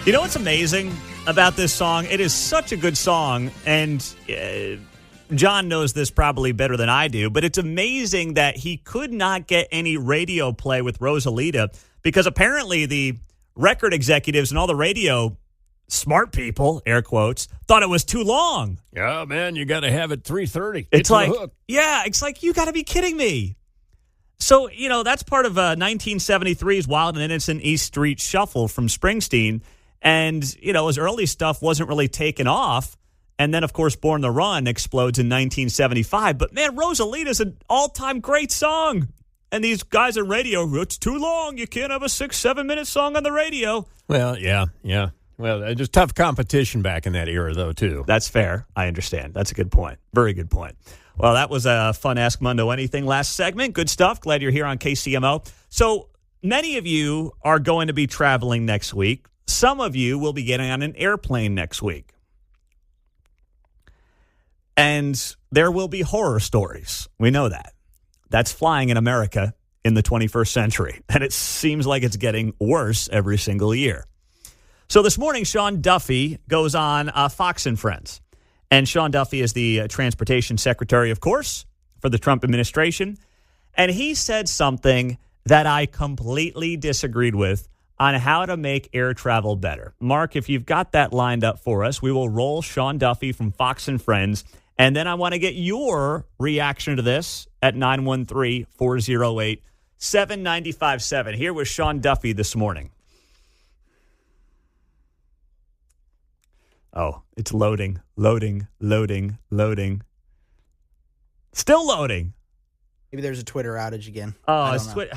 You know what's amazing about this song? It is such a good song, and John knows this probably better than I do, but it's amazing that he could not get any radio play with Rosalita because apparently the record executives and all the radio smart people, air quotes, thought it was too long. Yeah, man, you got to have it 3:30. It's like, yeah, it's like, you got to be kidding me. So, you know, that's part of 1973's Wild and Innocent East Street Shuffle from Springsteen. And, you know, his early stuff wasn't really taken off. And then, of course, Born to Run explodes in 1975. But, man, Rosalita's an all-time great song. And these guys on radio, it's too long. You can't have a 6-7 minute song on the radio. Well, yeah. Well, just tough competition back in that era, though, too. That's fair. I understand. That's a good point. Very good point. Well, that was a fun Ask Mundo Anything last segment. Good stuff. Glad you're here on KCMO. So many of you are going to be traveling next week. Some of you will be getting on an airplane next week. And there will be horror stories. We know that. That's flying in America in the 21st century. And it seems like it's getting worse every single year. So this morning, Sean Duffy goes on Fox and Friends. And Sean Duffy is the transportation secretary, of course, for the Trump administration. And he said something that I completely disagreed with on how to make air travel better. Mark, if you've got that lined up for us, we will roll Sean Duffy from Fox and Friends. And then I want to get your reaction to this at 913-408-7957. Here was Sean Duffy this morning. Oh, it's loading. Still loading. Maybe there's a Twitter outage again. Oh, it's Twitter.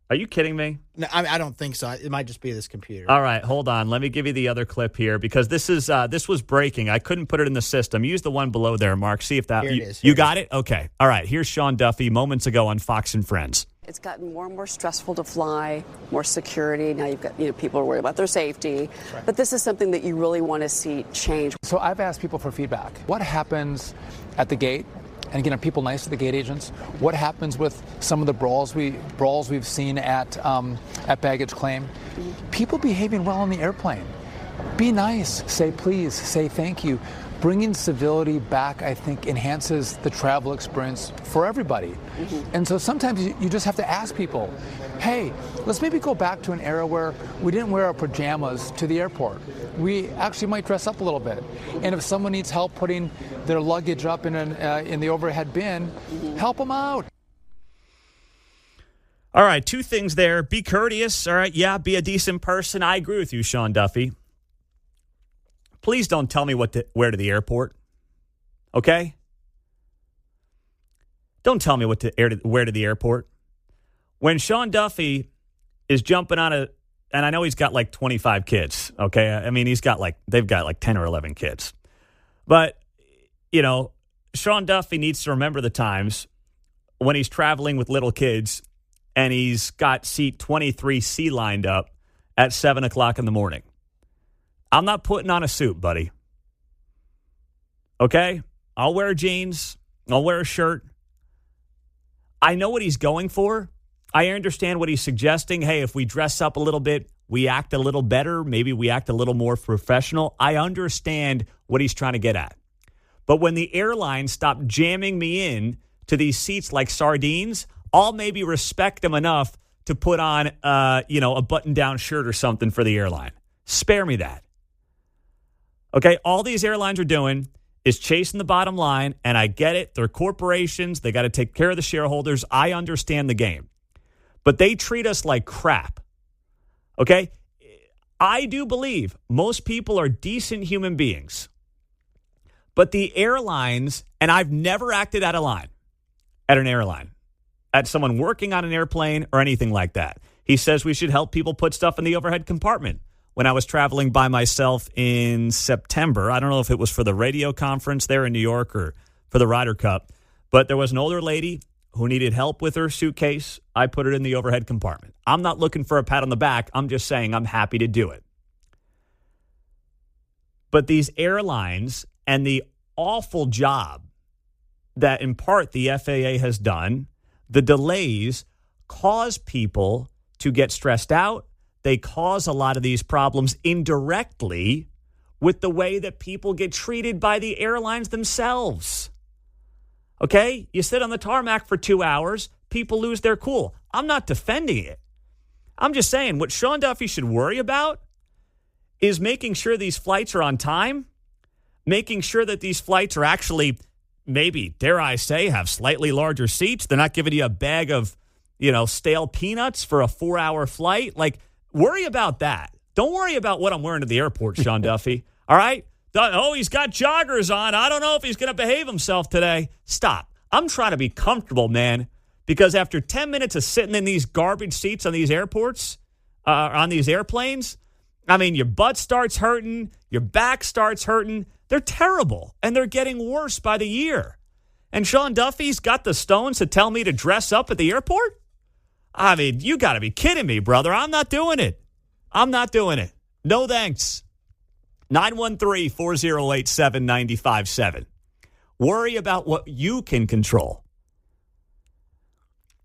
Are you kidding me? No, I don't think so. It might just be this computer. All right, hold on. Let me give you the other clip here because this was breaking. I couldn't put it in the system. Use the one below there, Mark. See if that Here it is. You got it? Okay. All right. Here's Sean Duffy moments ago on Fox and Friends. It's gotten more and more stressful to fly, more security. Now you've got people are worried about their safety. Right. But this is something that you really want to see change. So I've asked people for feedback. What happens at the gate? And again, are people nice to the gate agents? What happens with some of the brawls we've seen at baggage claim? People behaving well on the airplane. Be nice. Say please. Say thank you. Bringing civility back, I think, enhances the travel experience for everybody. Mm-hmm. And so sometimes you just have to ask people, hey, let's maybe go back to an era where we didn't wear our pajamas to the airport. We actually might dress up a little bit. And if someone needs help putting their luggage up in the overhead bin, help them out. All right, two things there. Be courteous. All right, yeah, be a decent person. I agree with you, Sean Duffy. Please don't tell me where to the airport, okay? Don't tell me where to the airport. When Sean Duffy is jumping on and I know he's got like 25 kids, okay? I mean, they've got like 10 or 11 kids. But, you know, Sean Duffy needs to remember the times when he's traveling with little kids and he's got seat 23C lined up at 7 o'clock in the morning. I'm not putting on a suit, buddy. Okay? I'll wear jeans. I'll wear a shirt. I know what he's going for. I understand what he's suggesting. Hey, if we dress up a little bit, we act a little better. Maybe we act a little more professional. I understand what he's trying to get at. But when the airline stopped jamming me in to these seats like sardines, I'll maybe respect them enough to put on, a button-down shirt or something for the airline. Spare me that. Okay, all these airlines are doing is chasing the bottom line, and I get it. They're corporations. They got to take care of the shareholders. I understand the game. But they treat us like crap. Okay? I do believe most people are decent human beings. But the airlines, and I've never acted out of line at an airline, at someone working on an airplane or anything like that. He says we should help people put stuff in the overhead compartment. When I was traveling by myself in September, I don't know if it was for the radio conference there in New York or for the Ryder Cup, but there was an older lady who needed help with her suitcase. I put it in the overhead compartment. I'm not looking for a pat on the back. I'm just saying I'm happy to do it. But these airlines and the awful job that in part the FAA has done, the delays cause people to get stressed out. they cause a lot of these problems indirectly with the way that people get treated by the airlines themselves. Okay? You sit on the tarmac for 2 hours, people lose their cool. I'm not defending it. I'm just saying what Sean Duffy should worry about is making sure these flights are on time, making sure that these flights are actually, maybe, dare I say, have slightly larger seats. They're not giving you a bag of, stale peanuts for a 4-hour flight. Like, worry about that. Don't worry about what I'm wearing to the airport, Sean Duffy. All right? Oh, he's got joggers on. I don't know if he's going to behave himself today. Stop. I'm trying to be comfortable, man, because after 10 minutes of sitting in these garbage seats on these airports, on these airplanes, I mean, your butt starts hurting, your back starts hurting. They're terrible, and they're getting worse by the year. And Sean Duffy's got the stones to tell me to dress up at the airport? I mean, you got to be kidding me, brother. I'm not doing it. I'm not doing it. No thanks. 913-408-7957. Worry about what you can control.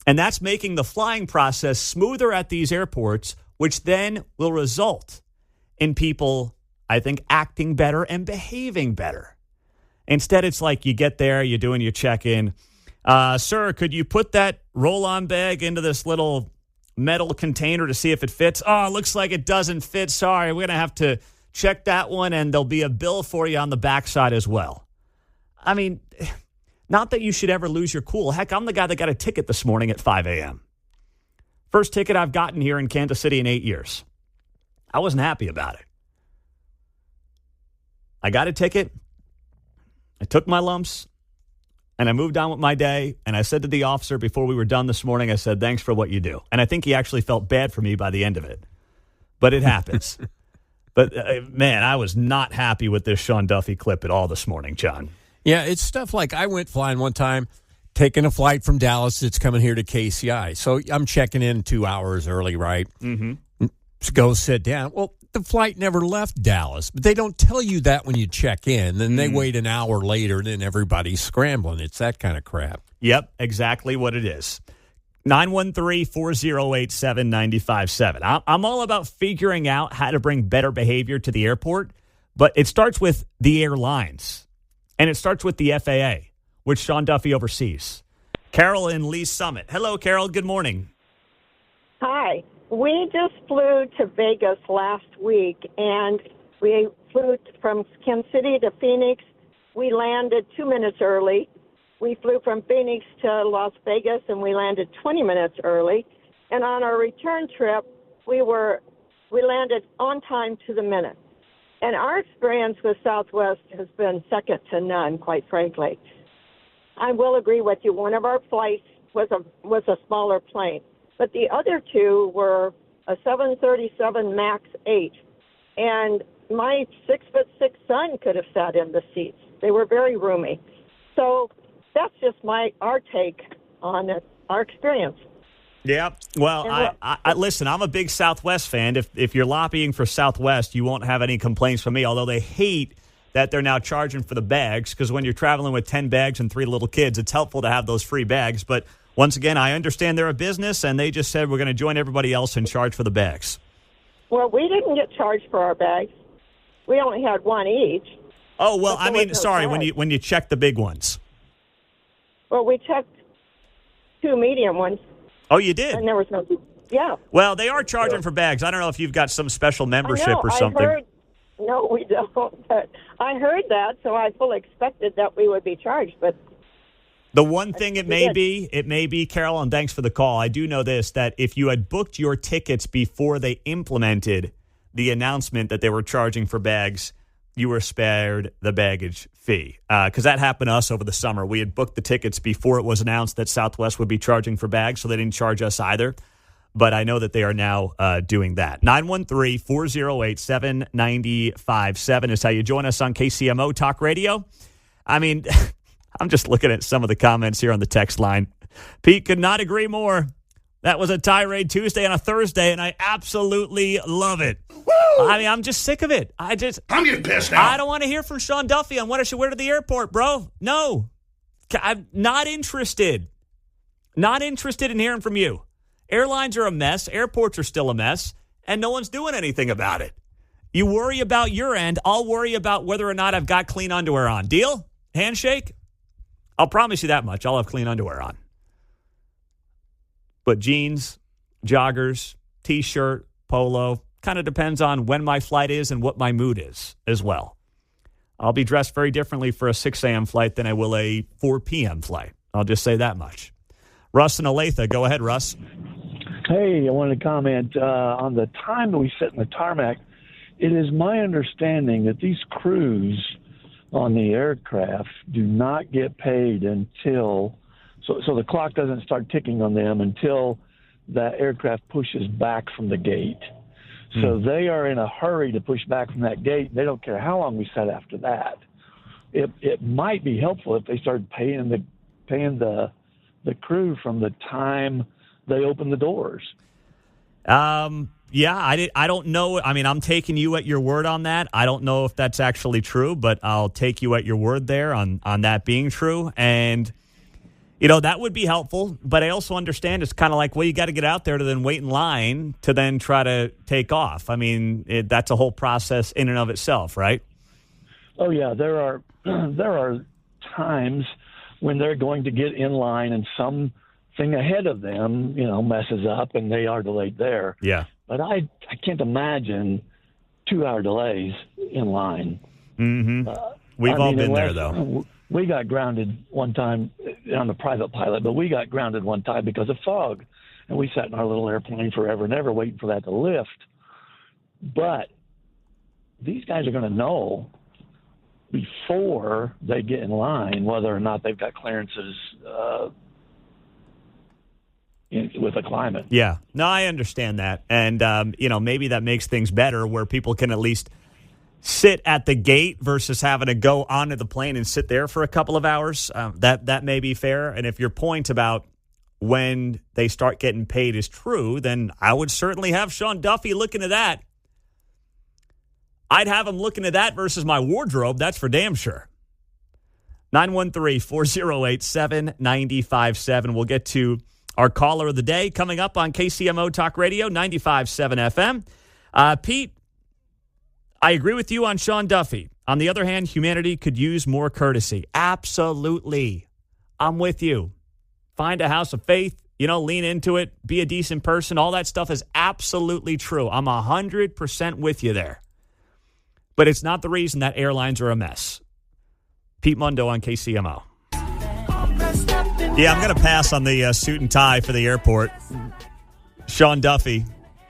And that's making the flying process smoother at these airports, which then will result in people, I think, acting better and behaving better. Instead, it's like you get there, you're doing your check-in. Sir, could you put that roll-on bag into this little metal container to see if it fits? Oh, it looks like it doesn't fit. Sorry, we're going to have to check that one, and there'll be a bill for you on the backside as well. I mean, not that you should ever lose your cool. Heck, I'm the guy that got a ticket this morning at 5 a.m. First ticket I've gotten here in Kansas City in 8 years. I wasn't happy about it. I got a ticket. I took my lumps, and I moved on with my day. And I said to the officer before we were done this morning, I said, thanks for what you do. And I think he actually felt bad for me by the end of it. But it happens. But, man, I was not happy with this Sean Duffy clip at all this morning, John. Yeah, it's stuff like I went flying one time, taking a flight from Dallas that's coming here to KCI. So I'm checking in 2 hours early, right? Mm-hmm. Go sit down. Well, the flight never left Dallas, but they don't tell you that when you check in. Then they wait an hour later, and then everybody's scrambling. It's that kind of crap. Yep, exactly what it is. 913-408-7957. I'm all about figuring out how to bring better behavior to the airport, but it starts with the airlines, and it starts with the FAA, which Sean Duffy oversees. Carol in Lee Summit. Hello, Carol. Good morning. Hi. We just flew to Vegas last week, and we flew from Kansas City to Phoenix. We landed 2 minutes early. We flew from Phoenix to Las Vegas, and we landed 20 minutes early. And on our return trip, we landed on time to the minute. And our experience with Southwest has been second to none, quite frankly. I will agree with you. One of our flights was a smaller plane, but the other two were a 737 MAX 8. And my 6'6" son could have sat in the seats. They were very roomy. So that's just our take on it, our experience. Yeah. Well, I listen, I'm a big Southwest fan. If you're lobbying for Southwest, you won't have any complaints from me, although they hate that they're now charging for the bags, because when you're traveling with 10 bags and 3 little kids, it's helpful to have those free bags. But once again, I understand they're a business, and they just said we're going to join everybody else and charge for the bags. Well, we didn't get charged for our bags. We only had one each. Oh, well, I mean, sorry, when you check the big ones. Well, we checked 2 medium ones. Oh, you did? And there was no, yeah. Well, they are charging for bags. I don't know if you've got some special membership or something. No, we don't. But I heard that, so I fully expected that we would be charged. But the one thing it may be, Carol, and thanks for the call. I do know this, that if you had booked your tickets before they implemented the announcement that they were charging for bags, you were spared the baggage fee. Because that happened to us over the summer. We had booked the tickets before it was announced that Southwest would be charging for bags, so they didn't charge us either. But I know that they are now doing that. 913-408-7957 is how you join us on KCMO Talk Radio. I mean, I'm just looking at some of the comments here on the text line. Pete could not agree more. That was a tirade Tuesday on a Thursday, and I absolutely love it. Woo! I mean, I'm just sick of it. I'm getting pissed now. I don't want to hear from Sean Duffy on what I should wear to the airport, bro. No. I'm not interested. Not interested in hearing from you. Airlines are a mess. Airports are still a mess. and no one's doing anything about it. You worry about your end. I'll worry about whether or not I've got clean underwear on. Deal? Handshake? I'll promise you that much. I'll have clean underwear on. But jeans, joggers, T-shirt, polo, kind of depends on when my flight is and what my mood is as well. I'll be dressed very differently for a 6 a.m. flight than I will a 4 p.m. flight. I'll just say that much. Russ and Olathe, go ahead, Russ. Hey, I wanted to comment on the time that we sit in the tarmac. It is my understanding that these crews on the aircraft do not get paid until, so the clock doesn't start ticking on them until that aircraft pushes back from the gate. So they are in a hurry to push back from that gate. They don't care how long we sit after that. It might be helpful if they started paying the crew from the time they open the doors. Yeah, I don't know. I mean, I'm taking you at your word on that. I don't know if that's actually true, but I'll take you at your word there on that being true. And, that would be helpful. But I also understand it's kind of like, well, you got to get out there to then wait in line to then try to take off. I mean, that's a whole process in and of itself, right? Oh, yeah. There are times when they're going to get in line and something ahead of them, messes up and they are delayed there. Yeah. But I can't imagine 2-hour delays in line. Mm-hmm. We've all been there, though. We got grounded one time on the private pilot, but we got grounded one time because of fog. And we sat in our little airplane forever and ever waiting for that to lift. But these guys are going to know before they get in line whether or not they've got clearances with the climate. Yeah. No, I understand that. And, maybe that makes things better where people can at least sit at the gate versus having to go onto the plane and sit there for a couple of hours. That may be fair. And if your point about when they start getting paid is true, then I would certainly have Sean Duffy look into that. I'd have him look into that versus my wardrobe. That's for damn sure. 913-408-7957. We'll get to our caller of the day coming up on KCMO Talk Radio, 95.7 FM. Pete, I agree with you on Sean Duffy. On the other hand, humanity could use more courtesy. Absolutely. I'm with you. Find a house of faith, lean into it, be a decent person. All that stuff is absolutely true. I'm 100% with you there. But it's not the reason that airlines are a mess. Pete Mundo on KCMO. Yeah, I'm going to pass on the suit and tie for the airport. Sean Duffy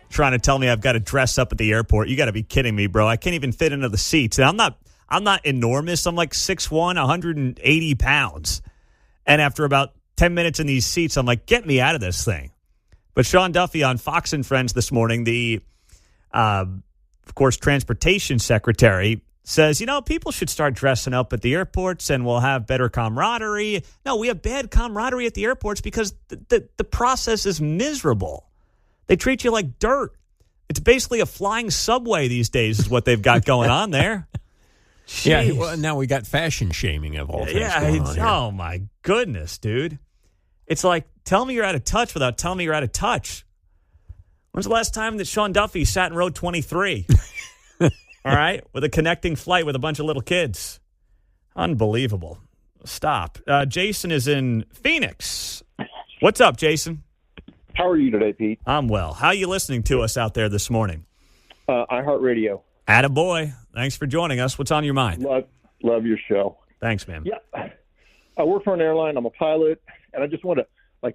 trying to tell me I've got to dress up at the airport. You got to be kidding me, bro. I can't even fit into the seats. And I'm not enormous. I'm like 6'1", 180 pounds. And after about 10 minutes in these seats, I'm like, get me out of this thing. But Sean Duffy on Fox and Friends this morning, the, of course, transportation secretary, says, people should start dressing up at the airports and we'll have better camaraderie. No, we have bad camaraderie at the airports because the process is miserable. They treat you like dirt. It's basically a flying subway these days is what they've got going on there. Jeez. Yeah, well, now we got fashion shaming of all things going on here. Oh, my goodness, dude. It's like, tell me you're out of touch without telling me you're out of touch. When's the last time that Sean Duffy sat in row 23? All right, with a connecting flight with a bunch of little kids. Unbelievable. Stop. Jason is in Phoenix. What's up, Jason? How are you today, Pete? I'm well. How are you listening to us out there this morning? iHeartRadio. Attaboy. Thanks for joining us. What's on your mind? Love your show. Thanks, man. Yeah. I work for an airline. I'm a pilot, and I just want to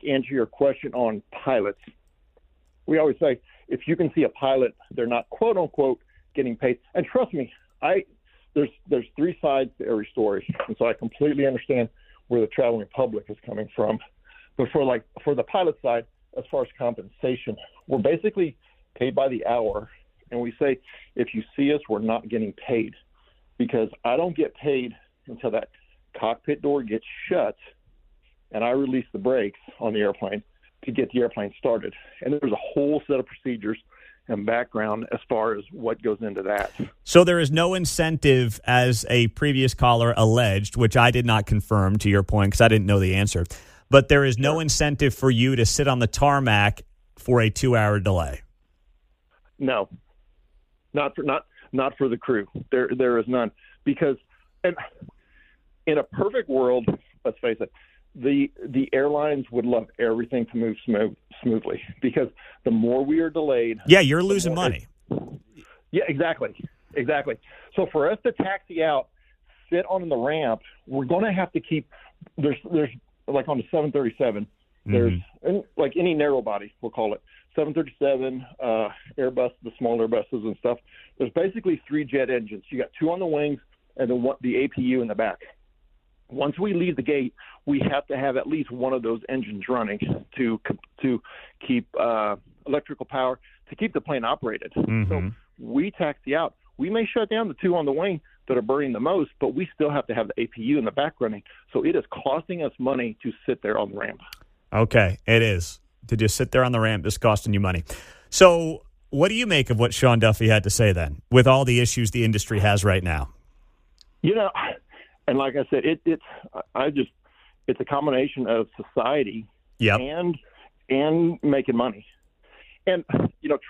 answer your question on pilots. We always say if you can see a pilot, they're not quote unquote getting paid. And trust me, there's three sides to every story, and so I completely understand where the traveling public is coming from. But for the pilot side, as far as compensation, we're basically paid by the hour, and we say if you see us, we're not getting paid because I don't get paid until that cockpit door gets shut and I release the brakes on the airplane to get the airplane started. And there's a whole set of procedures and background as far as what goes into that. So there is no incentive, as a previous caller alleged, which I did not confirm to your point because I didn't know the answer, but there is no incentive for you to sit on the tarmac for a 2-hour delay. No, not for the crew. There is none, because and in a perfect world, let's face it, the airlines would love everything to move smoothly, because the more we are delayed, you're losing money. Yeah, exactly. So for us to taxi out, sit on the ramp, we're going to have to keep. There's like on the 737. There's like any narrow body, we'll call it 737, Airbus, the small Airbuses and stuff. There's basically 3 jet engines. You got 2 on the wings and then the APU in the back. Once we leave the gate, we have to have at least one of those engines running to keep electrical power, to keep the plane operated. So we taxi out. We may shut down the 2 on the wing that are burning the most, but we still have to have the APU in the back running. So it is costing us money to sit there on the ramp. Okay, it is. To just sit there on the ramp is costing you money. So what do you make of what Sean Duffy had to say then, with all the issues the industry has right now? And like I said, it's a combination of society and making money. And,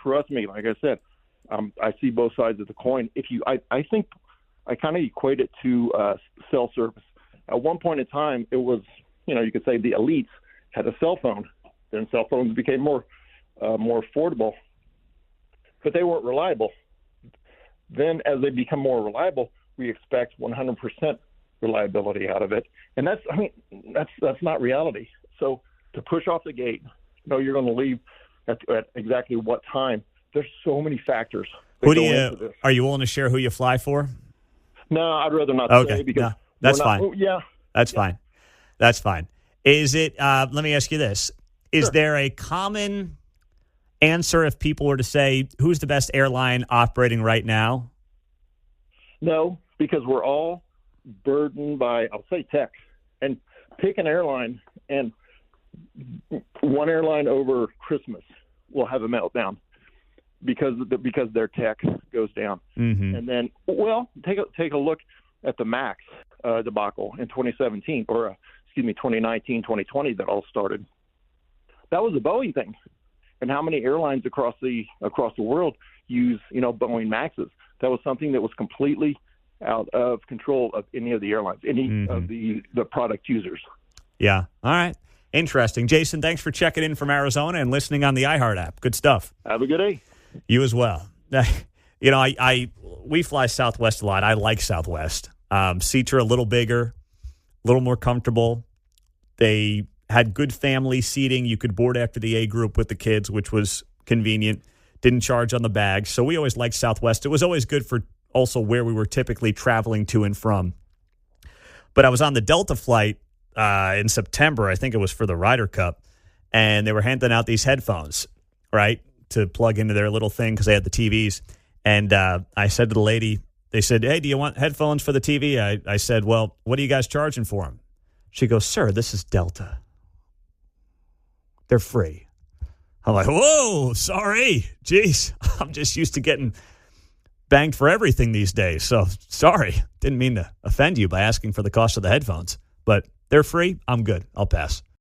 trust me, like I said, I see both sides of the coin. I think I kind of equate it to cell service. At one point in time, it was, you could say the elites had a cell phone. Then cell phones became more affordable, but they weren't reliable. Then as they become more reliable, we expect 100% reliability out of it. And that's not reality. So to push off the gate, you're going to leave at exactly what time. There's so many factors. Are you willing to share who you fly for? No, I'd rather not say, because no, that's fine. That's fine. That's fine. Is it, let me ask you this. Is there a common answer if people were to say, who's the best airline operating right now? No, because we're all burdened by, I'll say, tech. And pick an airline, and one airline over Christmas will have a meltdown because their tech goes down. And then, take a look at the MAX debacle in 2017, or 2019, 2020 that all started. That was a Boeing thing. And how many airlines across the world use, Boeing Maxes? That was something that was completely out of control of any of the airlines, any of the product users. Yeah. All right. Interesting. Jason, thanks for checking in from Arizona and listening on the iHeart app. Good stuff. Have a good day. You as well. We fly Southwest a lot. I like Southwest. Seats are a little bigger, a little more comfortable. They had good family seating. You could board after the A group with the kids, which was convenient. Didn't charge on the bags. So we always liked Southwest. It was always good for also where we were typically traveling to and from. But I was on the Delta flight in September. I think it was for the Ryder Cup. And they were handing out these headphones, right, to plug into their little thing because they had the TVs. And I said to the lady, they said, hey, do you want headphones for the TV? I said, well, what are you guys charging for them? She goes, sir, this is Delta. They're free. I'm like, whoa, sorry. Jeez, I'm just used to getting banged for everything these days. So sorry. Didn't mean to offend you by asking for the cost of the headphones. But they're free. I'm good. I'll pass.